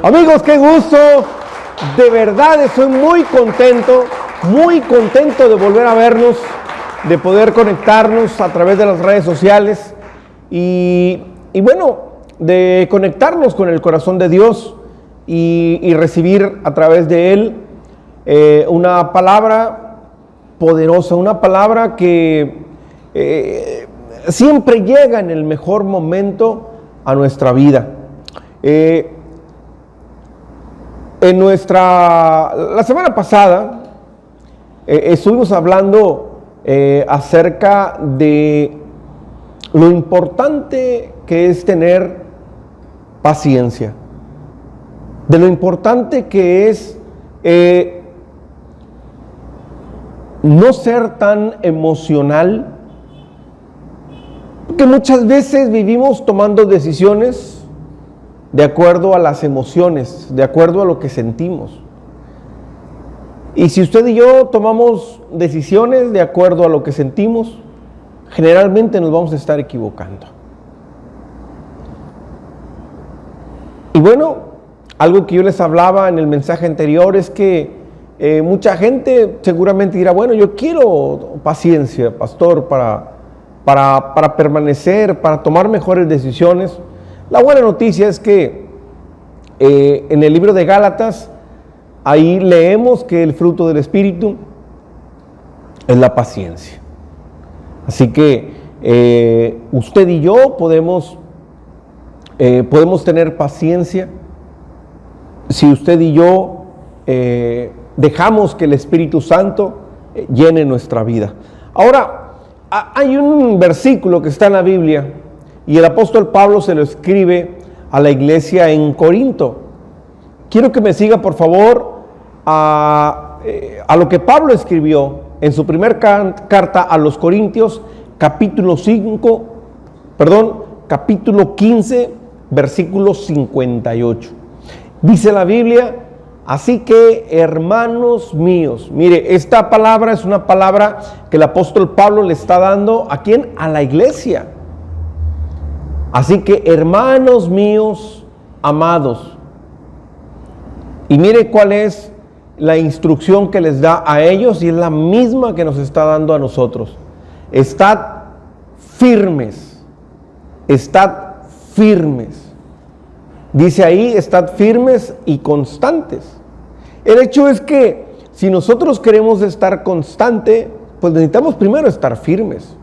Amigos, qué gusto. De verdad estoy muy contento de volver a vernos, de poder conectarnos a través de las redes sociales y bueno, de conectarnos con el corazón de Dios y recibir a través de Él una palabra poderosa, una palabra que siempre llega en el mejor momento a nuestra vida. La semana pasada estuvimos hablando acerca de lo importante que es tener paciencia, de lo importante que es no ser tan emocional, porque muchas veces vivimos tomando decisiones de acuerdo a las emociones, de acuerdo a lo que sentimos. Y si usted y yo tomamos decisiones de acuerdo a lo que sentimos, generalmente nos vamos a estar equivocando. Y bueno, algo que yo les hablaba en el mensaje anterior es que mucha gente seguramente dirá, bueno, yo quiero paciencia, pastor, para permanecer, para tomar mejores decisiones. La buena noticia es que en el libro de Gálatas, ahí leemos que el fruto del Espíritu es la paciencia. Así que usted y yo podemos tener paciencia si usted y yo dejamos que el Espíritu Santo llene nuestra vida. Ahora, hay un versículo que está en la Biblia y el apóstol Pablo se lo escribe a la iglesia en Corinto. Quiero que me siga, por favor, a lo que Pablo escribió en su primera carta a los Corintios, capítulo 15, versículo 58. Dice la Biblia, así que, hermanos míos, mire, esta palabra es una palabra que el apóstol Pablo le está dando, ¿a quién? A la iglesia. Así que, hermanos míos, amados, y mire cuál es la instrucción que les da a ellos y es la misma que nos está dando a nosotros. Estad firmes, estad firmes. Dice ahí, estad firmes y constantes. El hecho es que si nosotros queremos estar constante, pues necesitamos primero estar firmes.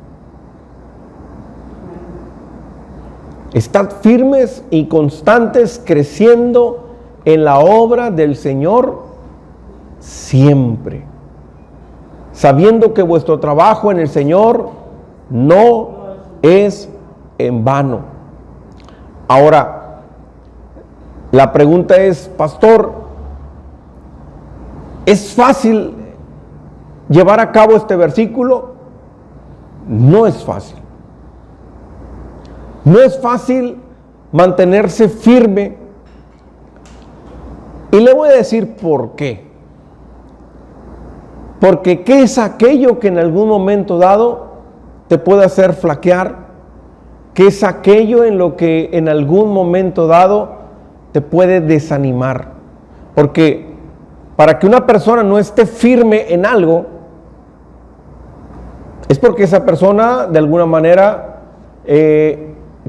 Estad firmes y constantes, creciendo en la obra del Señor siempre, sabiendo que vuestro trabajo en el Señor no es en vano. Ahora, la pregunta es, pastor, ¿es fácil llevar a cabo este versículo? No es fácil. No es fácil mantenerse firme. Y le voy a decir por qué. Porque ¿qué es aquello que en algún momento dado te puede hacer flaquear? ¿Qué es aquello en lo que en algún momento dado te puede desanimar? Porque para que una persona no esté firme en algo, es porque esa persona de alguna manera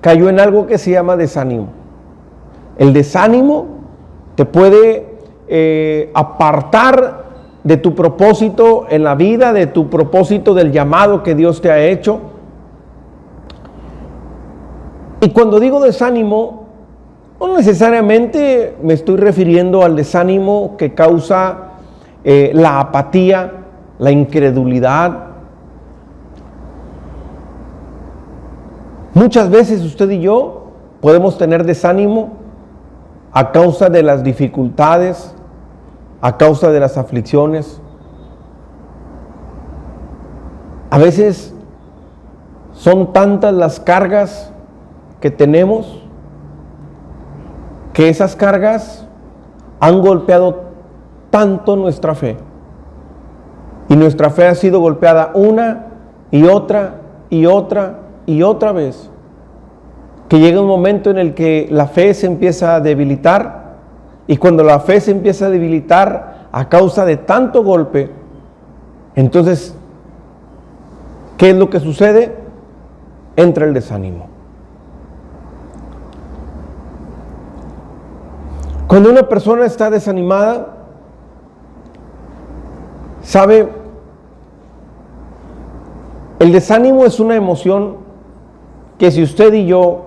cayó en algo que se llama desánimo. El desánimo te puede apartar de tu propósito en la vida, de tu propósito del llamado que Dios te ha hecho. Y cuando digo desánimo, no necesariamente me estoy refiriendo al desánimo que causa la apatía, la incredulidad. Muchas veces usted y yo podemos tener desánimo a causa de las dificultades, a causa de las aflicciones. A veces son tantas las cargas que tenemos que esas cargas han golpeado tanto nuestra fe. Y nuestra fe ha sido golpeada una y otra y otra y otra vez, que llega un momento en el que la fe se empieza a debilitar Y cuando la fe se empieza a debilitar a causa de tanto golpe, entonces, ¿qué es lo que sucede? Entra el desánimo. Cuando una persona está desanimada, ¿sabe? El desánimo es una emoción que si usted y yo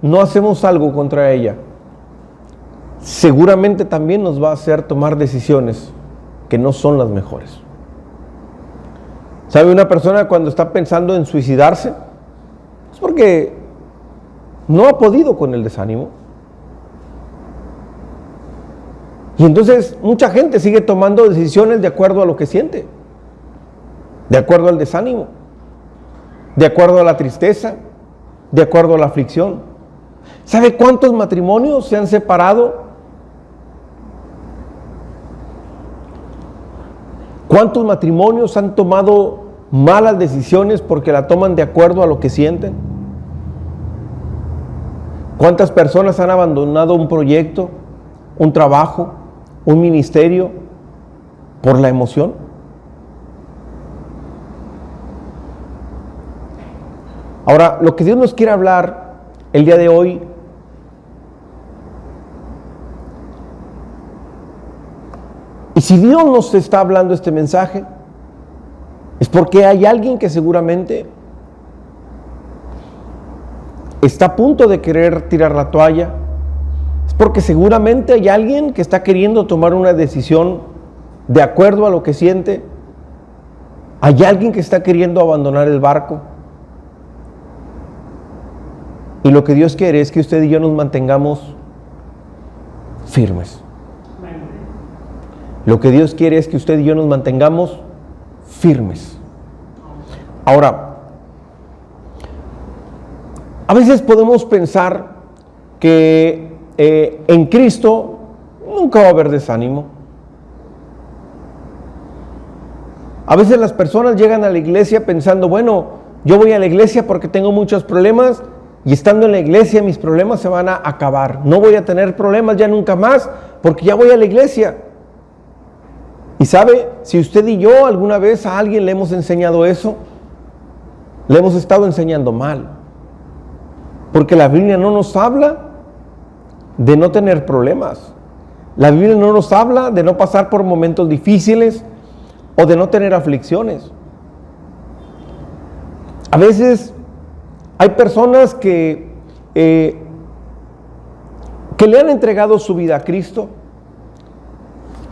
no hacemos algo contra ella, seguramente también nos va a hacer tomar decisiones que no son las mejores. ¿Sabe? Una persona cuando está pensando en suicidarse, es porque no ha podido con el desánimo. Y entonces mucha gente sigue tomando decisiones de acuerdo a lo que siente, de acuerdo al desánimo, de acuerdo a la tristeza, de acuerdo a la aflicción. ¿Sabe cuántos matrimonios se han separado? ¿Cuántos matrimonios han tomado malas decisiones porque la toman de acuerdo a lo que sienten? ¿Cuántas personas han abandonado un proyecto, un trabajo, un ministerio por la emoción? Ahora, lo que Dios nos quiere hablar el día de hoy y si Dios nos está hablando este mensaje, es porque hay alguien que seguramente está a punto de querer tirar la toalla. Es porque seguramente hay alguien que está queriendo tomar una decisión de acuerdo a lo que siente. Hay alguien que está queriendo abandonar el barco. Y lo que Dios quiere es que usted y yo nos mantengamos firmes. Lo que Dios quiere es que usted y yo nos mantengamos firmes. Ahora, a veces podemos pensar que en Cristo nunca va a haber desánimo. A veces las personas llegan a la iglesia pensando, bueno, yo voy a la iglesia porque tengo muchos problemas y estando en la iglesia mis problemas se van a acabar. No voy a tener problemas ya nunca más porque ya voy a la iglesia. Y sabe, si usted y yo alguna vez a alguien le hemos enseñado eso, le hemos estado enseñando mal. Porque la Biblia no nos habla de no tener problemas. La Biblia no nos habla de no pasar por momentos difíciles o de no tener aflicciones. A veces hay personas que le han entregado su vida a Cristo.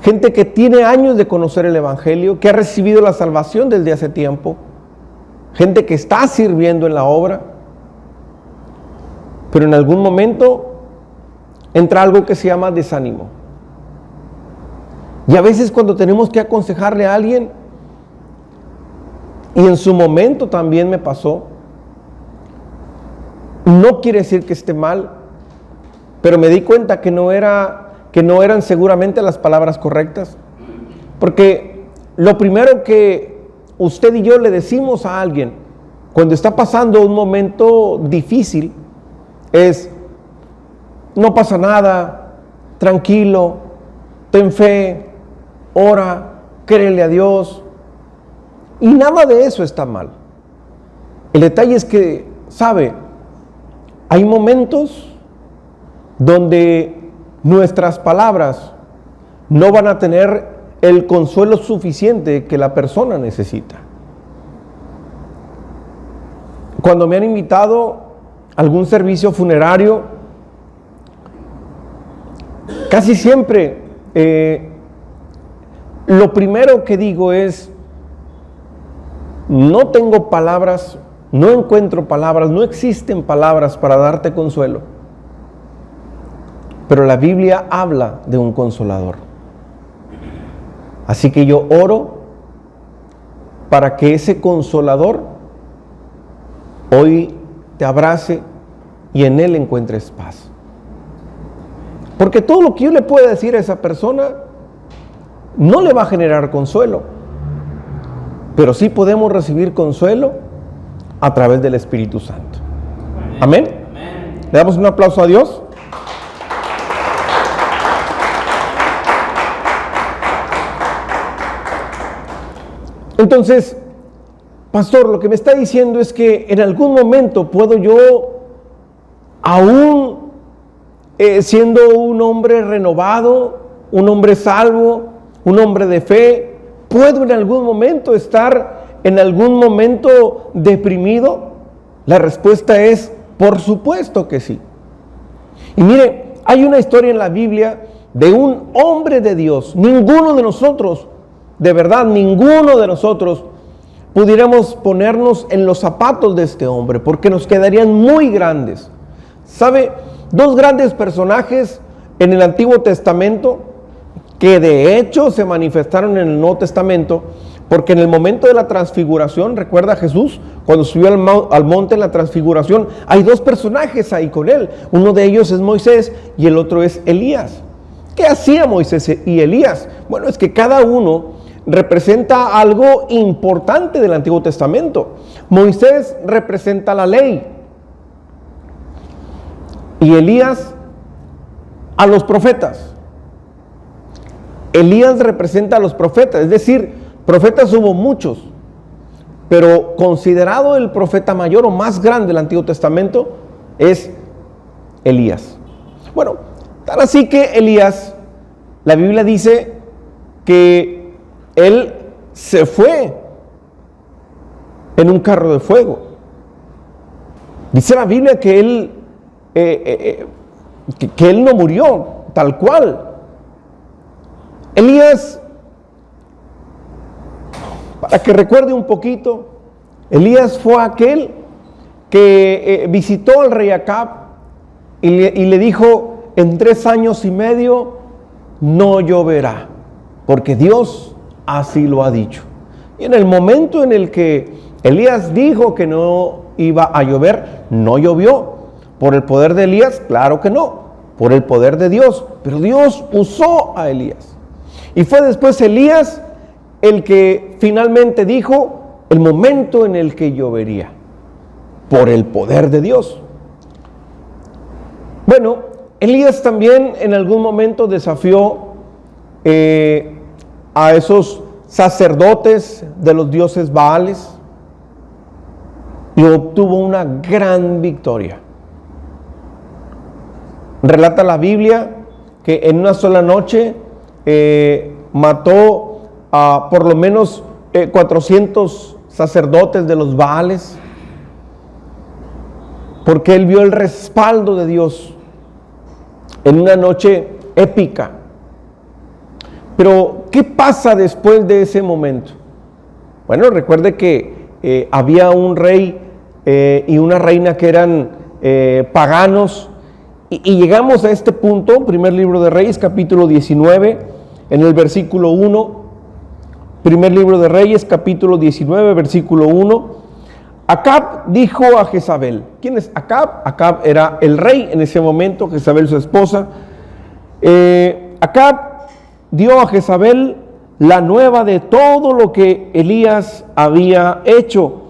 Gente que tiene años de conocer el Evangelio, que ha recibido la salvación desde hace tiempo. Gente que está sirviendo en la obra. Pero en algún momento entra algo que se llama desánimo. Y a veces cuando tenemos que aconsejarle a alguien, y en su momento también me pasó, no quiere decir que esté mal, pero me di cuenta que no eran seguramente las palabras correctas. Porque lo primero que usted y yo le decimos a alguien cuando está pasando un momento difícil es: no pasa nada, tranquilo, ten fe, ora, créele a Dios. Y nada de eso está mal. El detalle es que, ¿sabe? Hay momentos donde nuestras palabras no van a tener el consuelo suficiente que la persona necesita. Cuando me han invitado a algún servicio funerario, casi siempre lo primero que digo es: no tengo palabras, no encuentro palabras, no existen palabras para darte consuelo. Pero la Biblia habla de un consolador. Así que yo oro para que ese consolador hoy te abrace y en él encuentres paz. Porque todo lo que yo le pueda decir a esa persona no le va a generar consuelo, pero sí podemos recibir consuelo a través del Espíritu Santo. Amén. Le damos un aplauso a Dios. Entonces, pastor, lo que me está diciendo es que en algún momento puedo yo, aún siendo un hombre renovado, un hombre salvo, un hombre de fe, puedo en algún momento estar en algún momento deprimido. La respuesta es, por supuesto que sí. Y mire, hay una historia en la Biblia de un hombre de Dios. Ninguno de nosotros, de verdad, ninguno de nosotros pudiéramos ponernos en los zapatos de este hombre, porque nos quedarían muy grandes. ¿Sabe? Dos grandes personajes en el Antiguo Testamento que de hecho se manifestaron en el Nuevo Testamento, porque en el momento de la transfiguración, recuerda Jesús, cuando subió al monte en la transfiguración, hay dos personajes ahí con él. Uno de ellos es Moisés y el otro es Elías. ¿Qué hacía Moisés y Elías? Bueno, es que cada uno representa algo importante del Antiguo Testamento. Moisés representa la ley y Elías a los profetas. Elías representa a los profetas, es decir, profetas hubo muchos, pero considerado el profeta mayor o más grande del Antiguo Testamento es Elías. Bueno, tan así que Elías, la Biblia dice que él se fue en un carro de fuego. Dice la Biblia que él no murió tal cual. Elías, para que recuerde un poquito, Elías fue aquel que visitó al rey Acab y le dijo, en 3 años y medio no lloverá, porque Dios así lo ha dicho. Y en el momento en el que Elías dijo que no iba a llover, no llovió. ¿Por el poder de Elías? Claro que no, por el poder de Dios. Pero Dios usó a Elías. Y fue después Elías el que finalmente dijo el momento en el que llovería, por el poder de Dios. Bueno, Elías también en algún momento desafió a esos sacerdotes de los dioses Baales y obtuvo una gran victoria. Relata la Biblia que en una sola noche mató a por lo menos 400 sacerdotes de los Baales, porque él vio el respaldo de Dios en una noche épica. Pero, ¿qué pasa después de ese momento? Bueno, recuerde que había un rey y una reina que eran paganos, y llegamos a este punto, primer libro de Reyes, capítulo 19, en el versículo 1, primer libro de Reyes, capítulo 19, versículo 1, Acab dijo a Jezabel. ¿Quién es Acab? Acab era el rey en ese momento, Jezabel su esposa. Acab dio a Jezabel la nueva de todo lo que Elías había hecho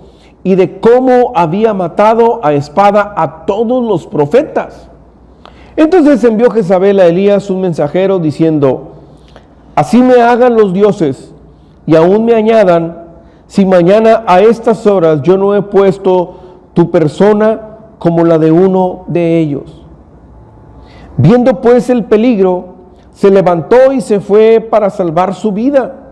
y de cómo había matado a espada a todos los profetas. Entonces envió Jezabel a Elías un mensajero diciendo, así me hagan los dioses y aún me añadan, si mañana a estas horas yo no he puesto tu persona como la de uno de ellos. Viendo pues el peligro, se levantó y se fue para salvar su vida.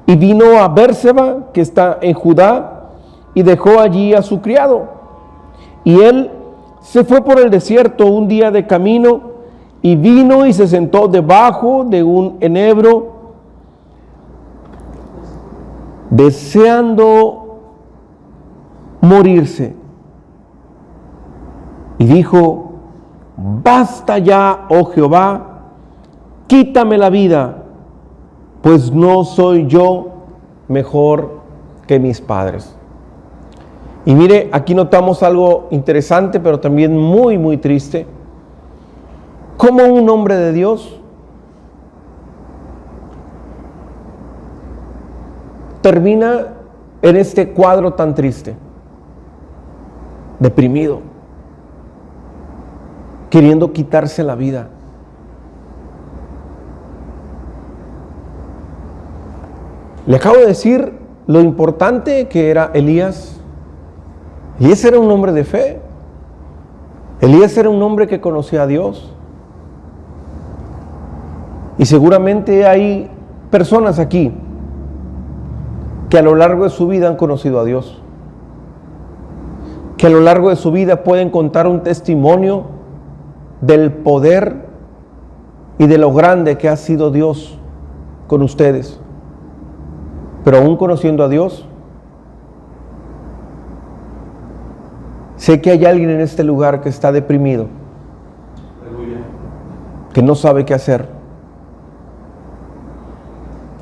Y vino a Bérseba, que está en Judá, y dejó allí a su criado. Y él se fue por el desierto un día de camino, y vino y se sentó debajo de un enebro, deseando morirse. Y dijo, basta ya, oh Jehová, quítame la vida, pues no soy yo mejor que mis padres. Y mire, aquí notamos algo interesante, pero también muy, muy triste. Como un hombre de Dios termina en este cuadro tan triste, deprimido, queriendo quitarse la vida. Le acabo de decir lo importante que era Elías? Elías era un hombre de fe. Elías era un hombre que conocía a Dios. Y seguramente hay personas aquí que a lo largo de su vida han conocido a Dios, que a lo largo de su vida pueden contar un testimonio del poder y de lo grande que ha sido Dios con ustedes. Pero aún conociendo a Dios, sé que hay alguien en este lugar que está deprimido, que no sabe qué hacer,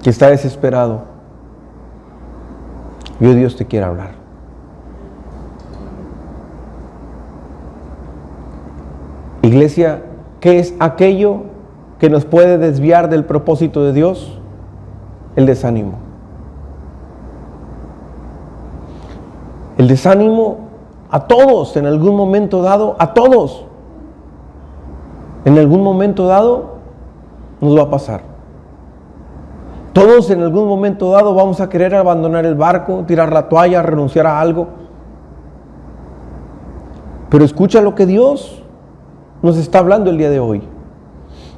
que está desesperado. Y hoy Dios te quiere hablar. Iglesia, ¿qué es aquello que nos puede desviar del propósito de Dios? El desánimo. El desánimo a todos en algún momento dado, a todos, en algún momento dado nos va a pasar. Todos en algún momento dado vamos a querer abandonar el barco, tirar la toalla, renunciar a algo. Pero escucha lo que Dios nos está hablando el día de hoy.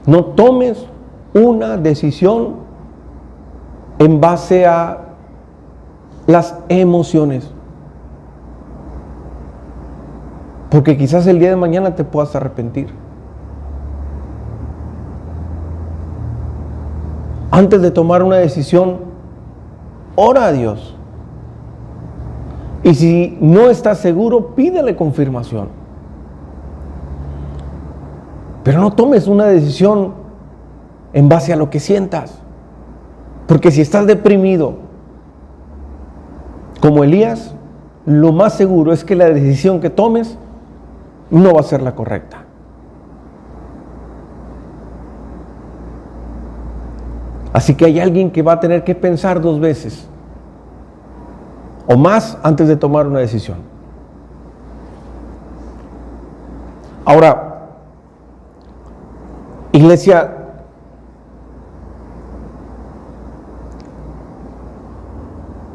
No tomes una decisión en base a las emociones. Porque quizás el día de mañana te puedas arrepentir. Antes de tomar una decisión, ora a Dios. Y si no estás seguro, pídele confirmación. Pero no tomes una decisión en base a lo que sientas. Porque si estás deprimido, como Elías, lo más seguro es que la decisión que tomes no va a ser la correcta. Así que hay alguien que va a tener que pensar 2 veces o más antes de tomar una decisión. Ahora, iglesia,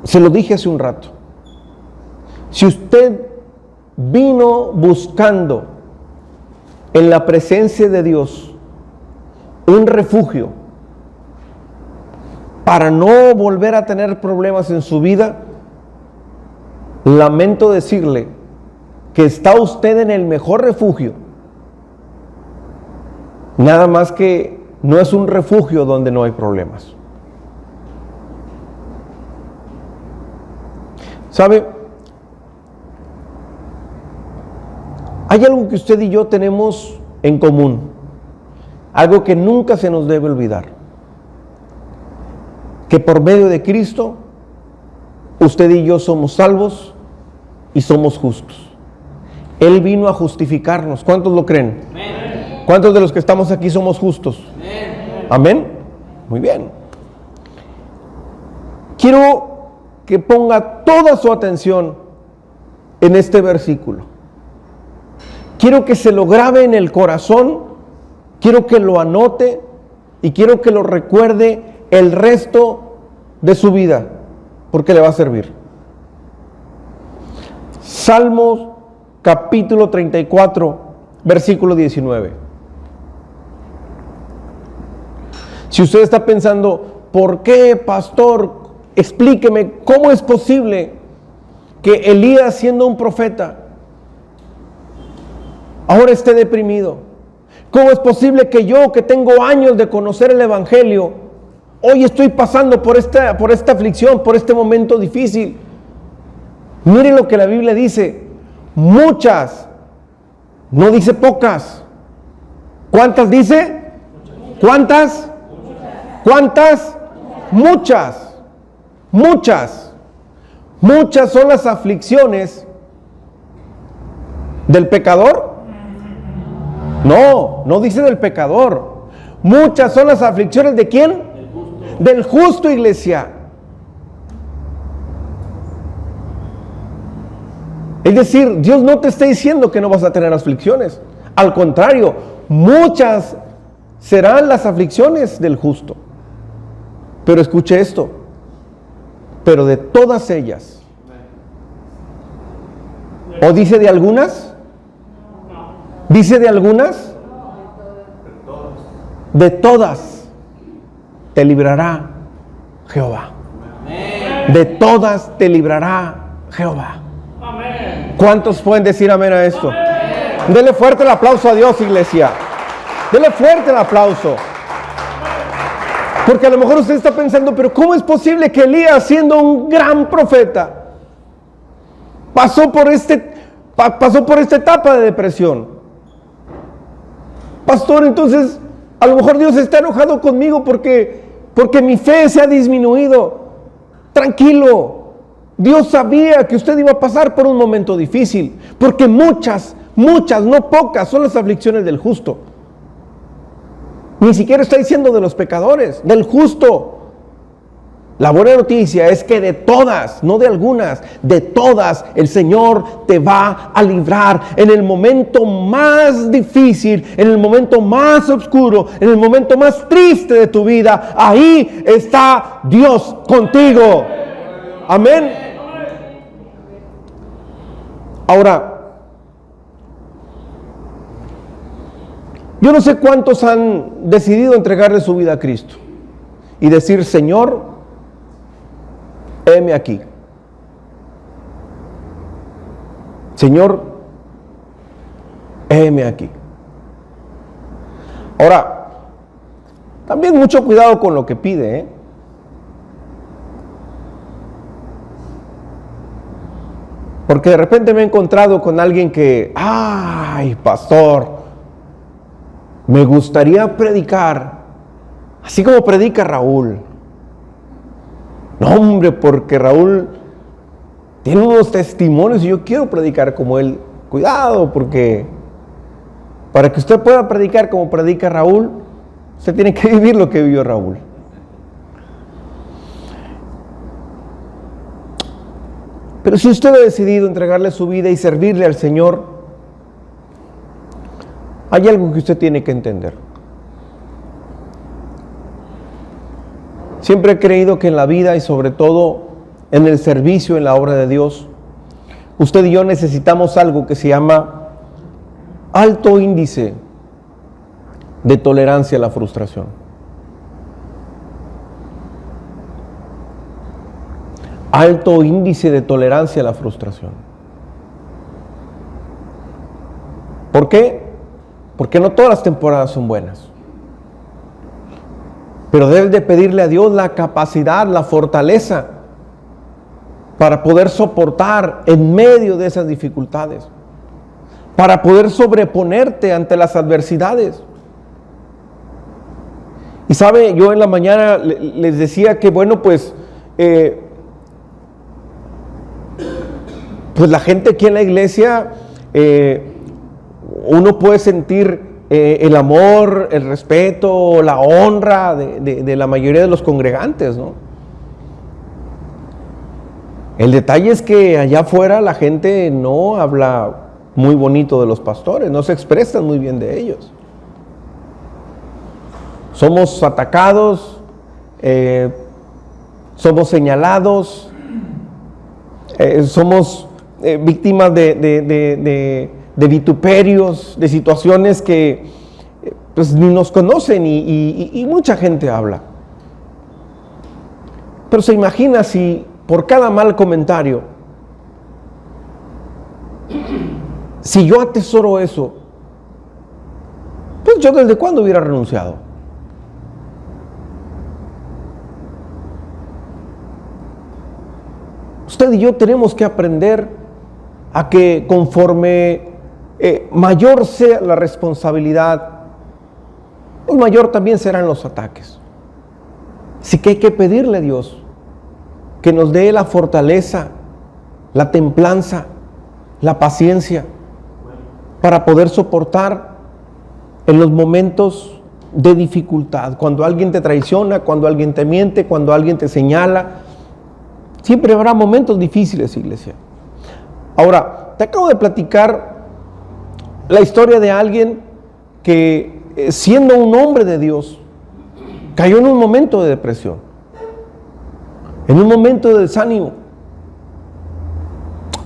se lo dije hace un rato. Si usted vino buscando en la presencia de Dios un refugio para no volver a tener problemas en su vida, lamento decirle que está usted en el mejor refugio. Nada más que no es un refugio donde no hay problemas. ¿Sabe? Hay algo que usted y yo tenemos en común, algo que nunca se nos debe olvidar. Que por medio de Cristo, usted y yo somos salvos y somos justos. Él vino a justificarnos. ¿Cuántos lo creen? Amén. ¿Cuántos de los que estamos aquí somos justos? Amén. ¿Amén? Muy bien. Quiero que ponga toda su atención en este versículo. Quiero que se lo grabe en el corazón, quiero que lo anote y quiero que lo recuerde el resto de su vida, porque le va a servir. Salmos capítulo 34, versículo 19. Si usted está pensando, ¿por qué, pastor? Explíqueme, ¿cómo es posible que Elías, siendo un profeta, ahora esté deprimido? ¿Cómo es posible que yo, que tengo años de conocer el Evangelio, hoy estoy pasando por esta aflicción, por este momento difícil? Mire lo que la Biblia dice. Muchas, no dice pocas. ¿Cuántas dice? ¿Cuántas? ¿Cuántas? Muchas. Muchas. Muchas son las aflicciones del pecador. No, no dice del pecador. Muchas son las aflicciones ¿de quién? Del justo, iglesia. Es decir, Dios no te está diciendo que no vas a tener aflicciones. Al contrario, muchas serán las aflicciones del justo. Pero escuche esto. pero de todas ellas. ¿O dice de algunas? ¿Dice de algunas? De todas te librará Jehová. De todas te librará Jehová. ¿Cuántos pueden decir amén a esto? Dele fuerte el aplauso a Dios, iglesia. Dele fuerte el aplauso. Porque a lo mejor usted está pensando, pero ¿cómo es posible que Elías, siendo un gran profeta, pasó por esta etapa de depresión? Pastor, entonces a lo mejor Dios está enojado conmigo porque mi fe se ha disminuido. Tranquilo, Dios sabía que usted iba a pasar por un momento difícil, porque muchas, no pocas, son las aflicciones del justo. Ni siquiera está diciendo de los pecadores, del justo. La buena noticia es que de todas, no de algunas, de todas, el Señor te va a librar en el momento más difícil, en el momento más oscuro, en el momento más triste de tu vida. Ahí está Dios contigo. Amén. Ahora, yo no sé cuántos han decidido entregarle su vida a Cristo y decir, Señor, heme aquí. Señor, heme aquí. Ahora, también mucho cuidado con lo que pide, ¿eh? Porque de repente me he encontrado con alguien que, ay, pastor, me gustaría predicar así como predica Raúl. No, hombre, porque Raúl tiene unos testimonios y yo quiero predicar como él. Cuidado, porque para que usted pueda predicar como predica Raúl, usted tiene que vivir lo que vivió Raúl. Pero si usted ha decidido entregarle su vida y servirle al Señor, hay algo que usted tiene que entender. Siempre he creído que en la vida y sobre todo en el servicio, en la obra de Dios, usted y yo necesitamos algo que se llama alto índice de tolerancia a la frustración. Alto índice de tolerancia a la frustración. ¿Por qué? Porque no todas las temporadas son buenas. Pero debes de pedirle a Dios la capacidad, la fortaleza para poder soportar en medio de esas dificultades, para poder sobreponerte ante las adversidades. Y sabe, yo en la mañana les decía que bueno, pues la gente aquí en la iglesia, uno puede sentir el amor, el respeto, la honra de la mayoría de los congregantes, ¿no? El detalle es que allá afuera la gente no habla muy bonito de los pastores, no se expresan muy bien de ellos. Somos atacados, somos señalados, somos víctimas de vituperios, de situaciones que pues ni nos conocen y mucha gente habla. Pero se imagina si por cada mal comentario, si yo atesoro eso, pues yo desde cuándo hubiera renunciado. Usted y yo tenemos que aprender a que conforme mayor sea la responsabilidad, pues mayor también serán los ataques. Así que hay que pedirle a Dios que nos dé la fortaleza, la templanza, la paciencia para poder soportar en los momentos de dificultad. Cuando alguien te traiciona, cuando alguien te miente, cuando alguien te señala. Siempre habrá momentos difíciles, iglesia. Ahora, te acabo de platicar la historia de alguien que, siendo un hombre de Dios, cayó en un momento de depresión. en un momento de desánimo.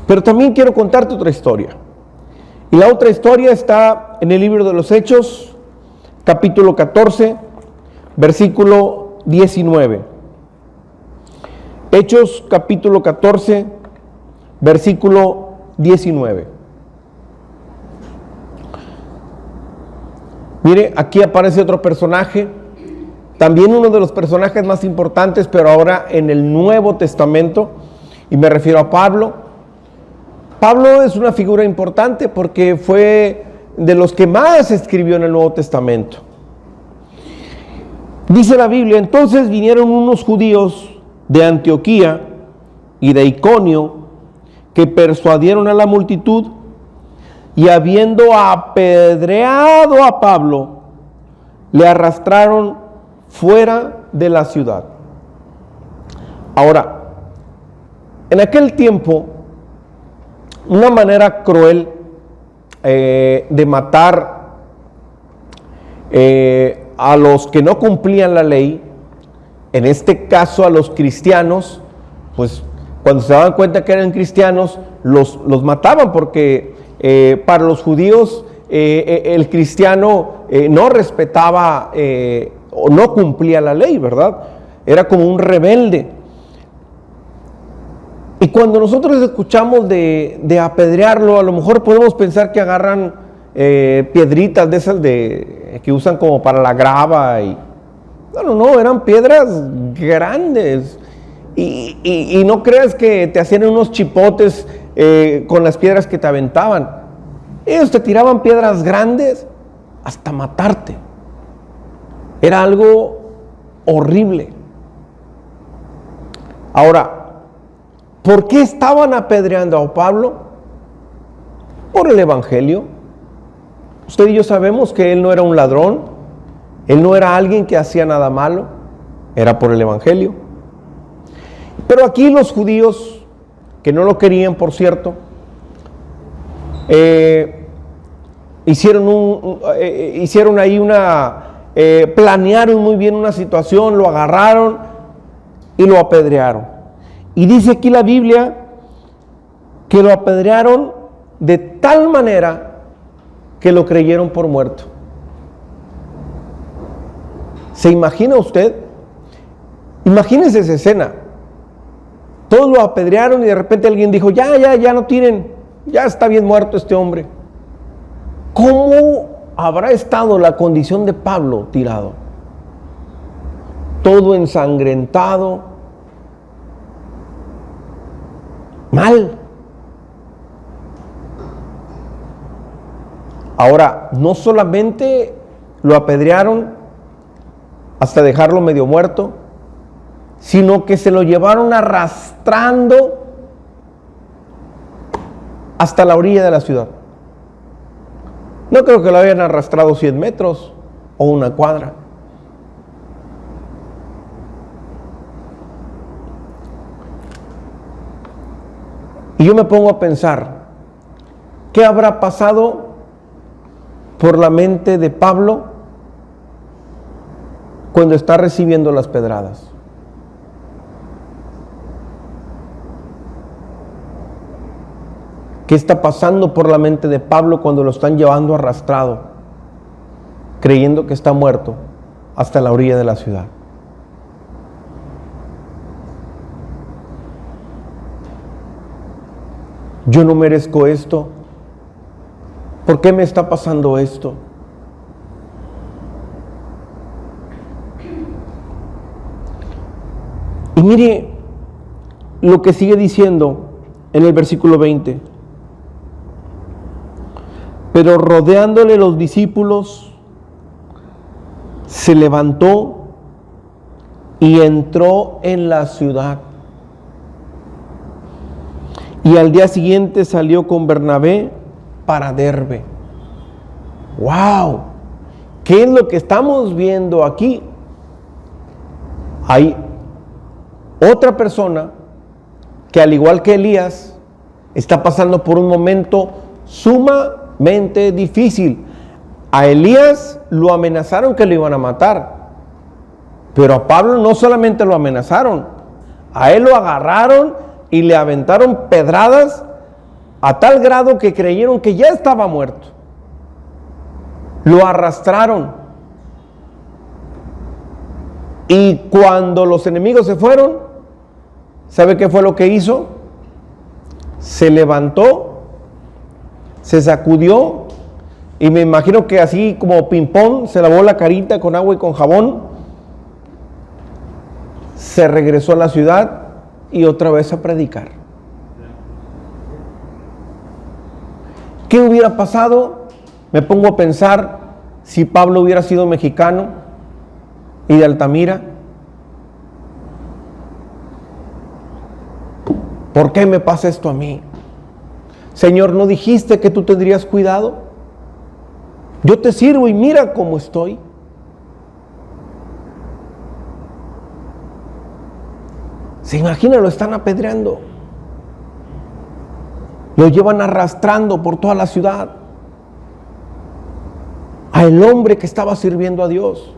Pero también quiero contarte otra historia. Y la otra historia está en el libro de los Hechos, capítulo 14, versículo 19. Hechos, capítulo 14, versículo 19. Mire, aquí aparece otro personaje, también uno de los personajes más importantes, pero ahora en el Nuevo Testamento, y me refiero a Pablo. Pablo es una figura importante porque fue de los que más escribió en el Nuevo Testamento. Dice la Biblia: entonces vinieron unos judíos de Antioquía y de Iconio que persuadieron a la multitud, y habiendo apedreado a Pablo, le arrastraron fuera de la ciudad. Ahora, en aquel tiempo, una manera cruel de matar a los que no cumplían la ley, en este caso a los cristianos, pues cuando se daban cuenta que eran cristianos, los mataban, porque para los judíos el cristiano no respetaba o no cumplía la ley, ¿verdad? Era como un rebelde. Y cuando nosotros escuchamos de apedrearlo, a lo mejor podemos pensar que agarran piedritas de esas que usan como para la grava. No, eran piedras grandes. Y no creas que te hacían unos chipotes con las piedras que te aventaban. Ellos te tiraban piedras grandes hasta matarte. Era algo horrible. Ahora, ¿por qué estaban apedreando a Pablo? Por el Evangelio. Usted y yo sabemos que él no era un ladrón, él no era alguien que hacía nada malo, era por el Evangelio. Pero aquí los judíos, que no lo querían, por cierto, hicieron ahí planearon muy bien una situación, lo agarraron y lo apedrearon. Y dice aquí la Biblia que lo apedrearon de tal manera que lo creyeron por muerto. ¿Se imagina usted? Imagínese esa escena. Todos lo apedrearon y de repente alguien dijo: ya no tiren, ya está bien muerto este hombre. ¿Cómo habrá estado la condición de Pablo tirado? Todo ensangrentado, mal. Ahora, no solamente lo apedrearon hasta dejarlo medio muerto, sino que se lo llevaron arrastrando hasta la orilla de la ciudad. No creo que lo hayan arrastrado 100 metros o una cuadra. Y yo me pongo a pensar, ¿qué habrá pasado por la mente de Pablo cuando está recibiendo las pedradas? ¿Qué está pasando por la mente de Pablo cuando lo están llevando arrastrado, creyendo que está muerto, hasta la orilla de la ciudad? Yo no merezco esto. ¿Por qué me está pasando esto? Y mire lo que sigue diciendo en el versículo 20. Pero rodeándole los discípulos, se levantó y entró en la ciudad. Y al día siguiente salió con Bernabé para Derbe. ¡Wow! ¿Qué es lo que estamos viendo aquí? Hay otra persona que, al igual que Elías, está pasando por un momento sumamente difícil. A Elías lo amenazaron que lo iban a matar, pero a Pablo no solamente lo amenazaron, A él lo agarraron y le aventaron pedradas a tal grado que creyeron que ya estaba muerto. Lo arrastraron. Y cuando los enemigos se fueron, ¿sabe qué fue lo que hizo? Se levantó, se sacudió, y me imagino que así como ping-pong, se lavó la carita con agua y con jabón, se regresó a la ciudad y otra vez a predicar. ¿Qué hubiera pasado? Me pongo a pensar si Pablo hubiera sido mexicano y de Altamira. ¿Por qué me pasa esto a mí? Señor, ¿no dijiste que tú tendrías cuidado? Yo te sirvo y mira cómo estoy. ¿Se imagina? Lo están apedreando. Lo llevan arrastrando por toda la ciudad. A el hombre que estaba sirviendo a Dios.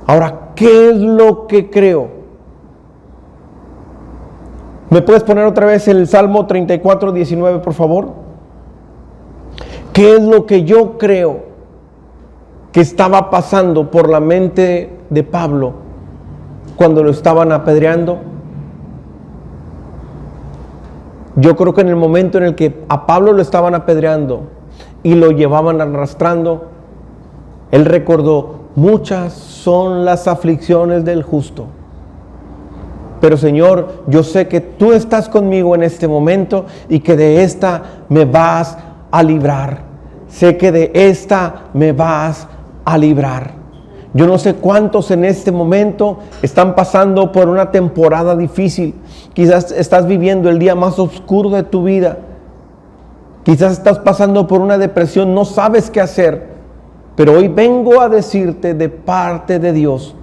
Ahora, ¿qué es lo que creo? ¿Me puedes poner otra vez el Salmo 34, 19, por favor? ¿Qué es lo que yo creo que estaba pasando por la mente de Pablo cuando lo estaban apedreando? Yo creo que en el momento en el que a Pablo lo estaban apedreando y lo llevaban arrastrando, él recordó: muchas son las aflicciones del justo, pero Señor, yo sé que tú estás conmigo en este momento y que de esta me vas a librar. Sé que de esta me vas a librar. Yo no sé cuántos en este momento están pasando por una temporada difícil. Quizás estás viviendo el día más oscuro de tu vida. Quizás estás pasando por una depresión, no sabes qué hacer. Pero hoy vengo a decirte de parte de Dios: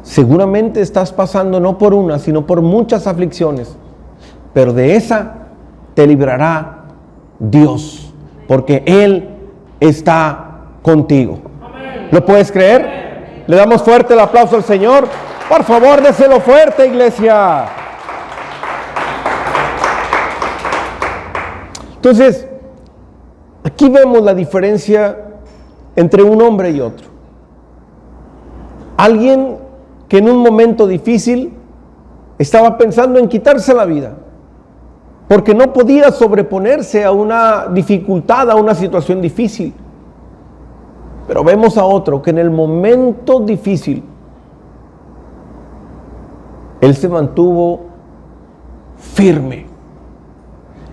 seguramente estás pasando no por una, sino por muchas aflicciones, pero de esa te librará Dios, porque Él está contigo. Amén. ¿Lo puedes creer? Amén. Le damos fuerte el aplauso al Señor. Por favor, déselo fuerte, iglesia. Entonces, aquí vemos la diferencia entre un hombre y otro. Alguien que en un momento difícil estaba pensando en quitarse la vida, porque no podía sobreponerse a una dificultad, a una situación difícil. Pero vemos a otro que en el momento difícil, él se mantuvo firme.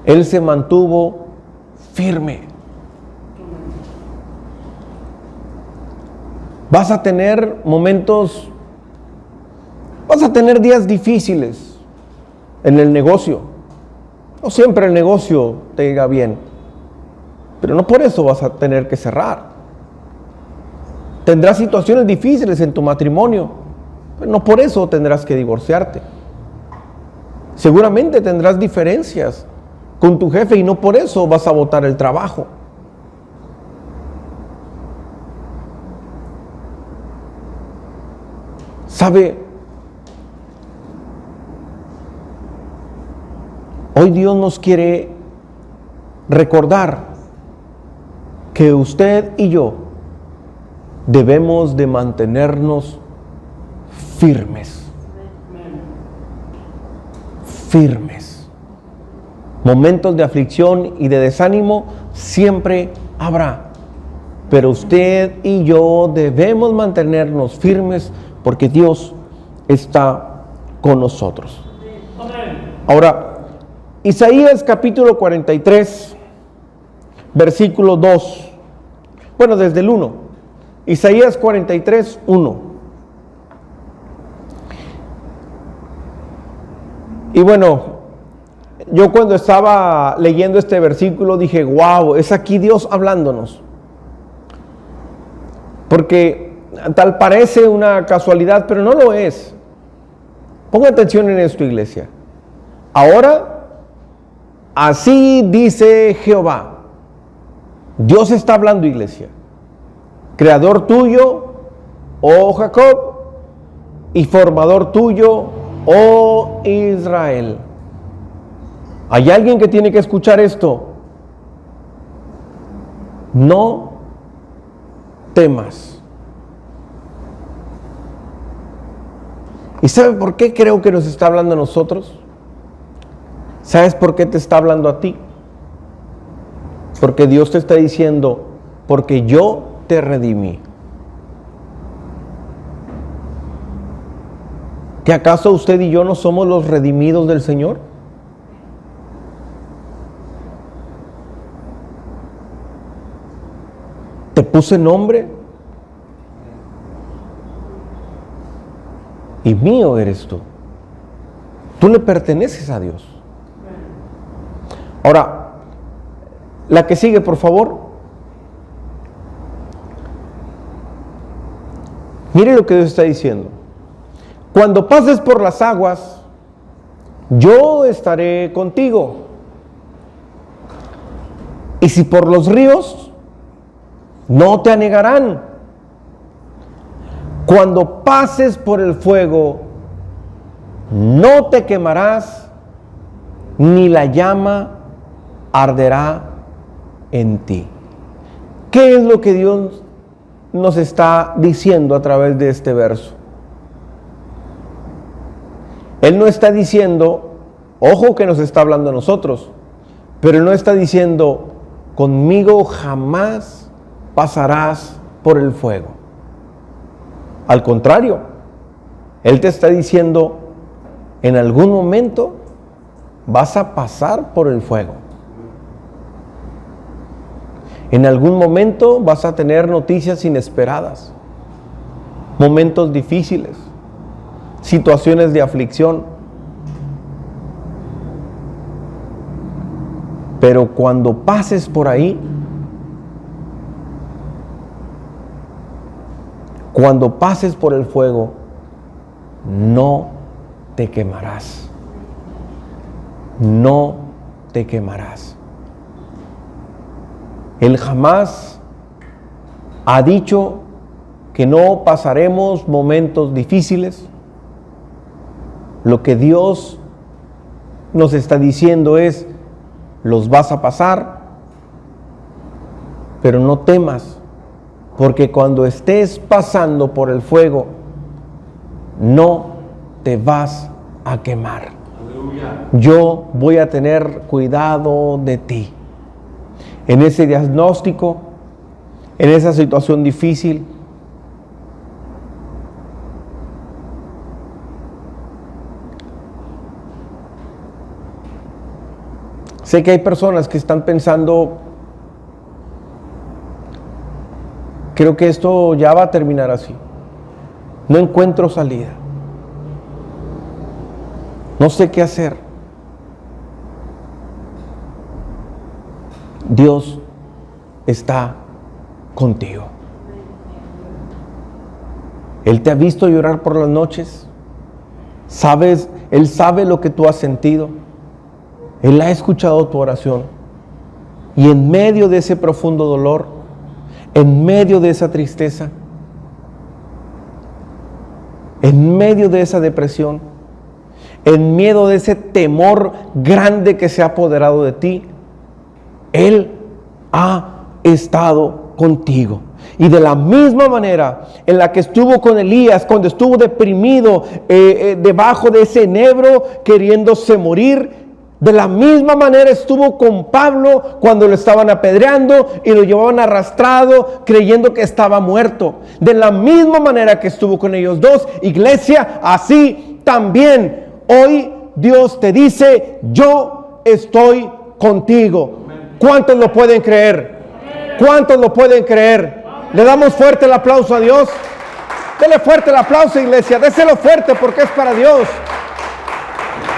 Él se mantuvo firme. Vas a tener momentos, vas a tener días difíciles en el negocio. No siempre el negocio te llega bien, pero no por eso vas a tener que cerrar. Tendrás situaciones difíciles en tu matrimonio, pero no por eso tendrás que divorciarte. Seguramente tendrás diferencias con tu jefe y no por eso vas a botar el trabajo. ¿Sabe? Hoy Dios nos quiere recordar que usted y yo debemos de mantenernos firmes. Firmes. Momentos de aflicción y de desánimo siempre habrá, pero usted y yo debemos mantenernos firmes porque Dios está con nosotros. Ahora, Isaías capítulo 43, versículo 2. Bueno, desde el 1. Isaías 43, 1. Y bueno, yo cuando estaba leyendo este versículo dije: wow, es aquí Dios hablándonos. Porque tal parece una casualidad, pero no lo es. Ponga atención en esto, iglesia. Ahora, así dice Jehová. Dios está hablando, iglesia. creador tuyo, oh Jacob, y formador tuyo, oh Israel. ¿Hay alguien que tiene que escuchar esto? No temas. ¿Y sabe por qué creo que nos está hablando a nosotros? ¿Sabes por qué te está hablando a ti? Porque Dios te está diciendo, porque yo te redimí. ¿Que acaso usted y yo no somos los redimidos del Señor? Te puse nombre y mío eres tú. Tú le perteneces a Dios. Ahora, la que sigue, por favor. Mire lo que Dios está diciendo. Cuando pases por las aguas, yo estaré contigo. Y si por los ríos, no te anegarán. Cuando pases por el fuego, no te quemarás, ni la llama arderá en ti. ¿Qué es lo que Dios nos está diciendo a través de este verso? Él no está diciendo, ojo que nos está hablando a nosotros, pero Él no está diciendo, conmigo jamás pasarás por el fuego. Al contrario, Él te está diciendo, en algún momento vas a pasar por el fuego. En algún momento vas a tener noticias inesperadas, momentos difíciles, situaciones de aflicción. Pero cuando pases por ahí, cuando pases por el fuego, no te quemarás. No te quemarás. Él jamás ha dicho que no pasaremos momentos difíciles. Lo que Dios nos está diciendo es, los vas a pasar, pero no temas, porque cuando estés pasando por el fuego, no te vas a quemar. Aleluya. Yo voy a tener cuidado de ti. En ese diagnóstico, en esa situación difícil, sé que hay personas que están pensando, creo que esto ya va a terminar así. No encuentro salida. No sé qué hacer. Dios está contigo. Él te ha visto llorar por las noches. Él sabe lo que tú has sentido. Él ha escuchado tu oración. Y en medio de ese profundo dolor, en medio de esa tristeza, en medio de esa depresión, en medio de ese temor grande que se ha apoderado de ti, Él ha estado contigo. Y de la misma manera en la que estuvo con Elías cuando estuvo deprimido debajo de ese enebro queriéndose morir, de la misma manera estuvo con Pablo cuando lo estaban apedreando y lo llevaban arrastrado creyendo que estaba muerto. De la misma manera que estuvo con ellos dos, iglesia, así también hoy Dios te dice, yo estoy contigo. ¿Cuántos lo pueden creer? ¿Cuántos lo pueden creer? Le damos fuerte el aplauso a Dios. Dele fuerte el aplauso, iglesia. Déselo fuerte porque es para Dios.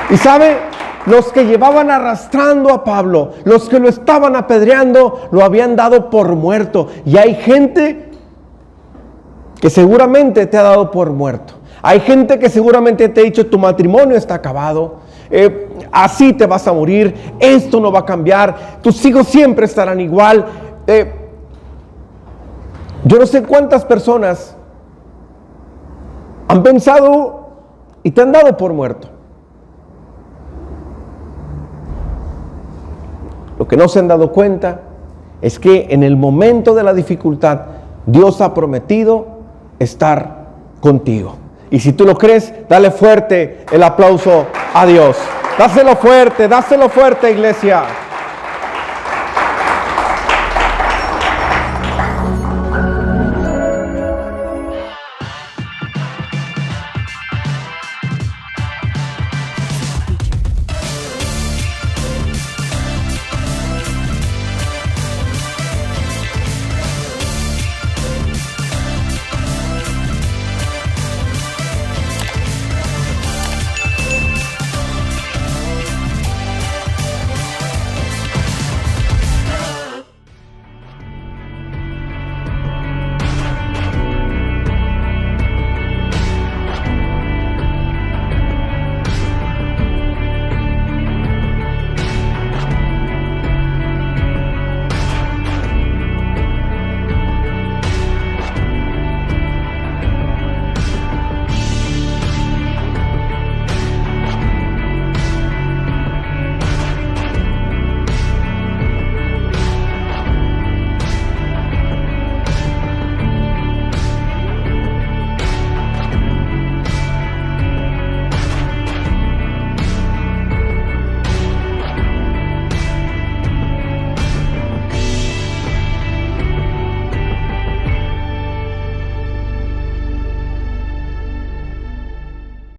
Y sabe, los que llevaban arrastrando a Pablo, los que lo estaban apedreando, lo habían dado por muerto. Y hay gente que seguramente te ha dado por muerto. Hay gente que seguramente te ha dicho, tu matrimonio está acabado. Así te vas a morir, esto no va a cambiar, tus hijos siempre estarán igual. Yo no sé cuántas personas han pensado y te han dado por muerto. Lo que no se han dado cuenta es que en el momento de la dificultad, Dios ha prometido estar contigo. Y si tú lo crees, dale fuerte el aplauso a Dios. Dáselo fuerte, iglesia.